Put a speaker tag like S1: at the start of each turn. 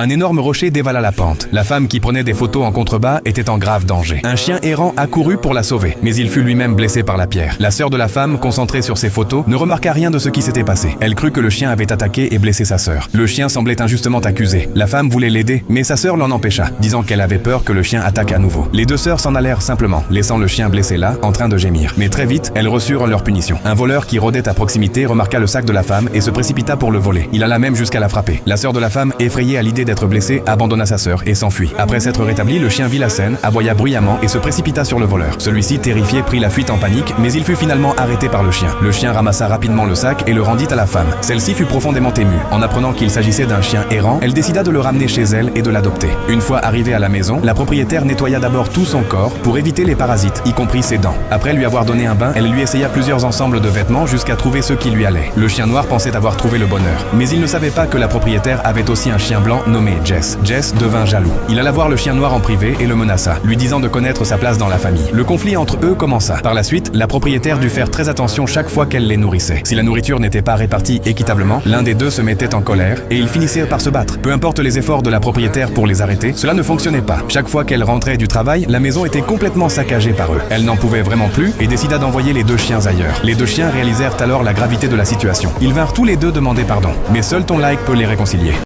S1: Un énorme rocher dévala la pente. La femme qui prenait des photos en contrebas était en grave danger. Un chien errant accourut pour la sauver, mais il fut lui-même blessé par la pierre. La sœur de la femme, concentrée sur ses photos, ne remarqua rien de ce qui s'était passé. Elle crut que le chien avait attaqué et blessé sa sœur. Le chien semblait injustement accusé. La femme voulait l'aider, mais sa sœur l'en empêcha, disant qu'elle avait peur que le chien attaque à nouveau. Les deux sœurs s'en allèrent simplement, laissant le chien blessé là, en train de gémir. Mais très vite, elles reçurent leur punition. Un voleur qui rôdait à proximité remarqua le sac de la femme et se précipita pour le voler. Il alla même jusqu'à la frapper. La sœur de la femme, effrayée à l'idée d'être blessée, abandonna sa sœur et s'enfuit. Après s'être rétabli, le chien vit la scène, aboya bruyamment et se précipita sur le voleur. Celui-ci, terrifié, prit la fuite en panique, mais il fut finalement arrêté par le chien. Le chien ramassa rapidement le sac et le rendit à la femme. Celle-ci fut profondément émue. En apprenant qu'il s'agissait d'un chien errant, elle décida de le ramener chez elle et de l'adopter. Une fois arrivée à la maison, la propriétaire nettoya d'abord tout son corps pour éviter les parasites, y compris ses dents. Après lui avoir donné un bain, elle lui essaya plusieurs ensembles de vêtements jusqu'à trouver ceux qui lui allaient. Le chien noir pensait avoir trouvé le bonheur, mais il ne savait pas que la propriétaire avait aussi un chien blanc nommé Jess. Jess devint jaloux. Il alla voir le chien noir en privé et le menaça, lui disant de connaître sa place dans la famille. Le conflit entre eux commença. Par la suite, la propriétaire dut faire très attention chaque fois qu'elle les nourrissait. Si la nourriture n'était pas répartie équitablement, l'un des deux se mettait en colère et ils finissaient par se battre. Peu importe les efforts de la propriétaire pour les arrêter, cela ne fonctionnait pas. Chaque fois qu'elle rentrait du travail, la maison était complètement saccagée par eux. Elle n'en pouvait vraiment plus et décida d'envoyer les deux chiens ailleurs. Les deux chiens réalisèrent alors la gravité de la situation. Ils vinrent tous les deux demander pardon, mais seul ton like peut les réconcilier.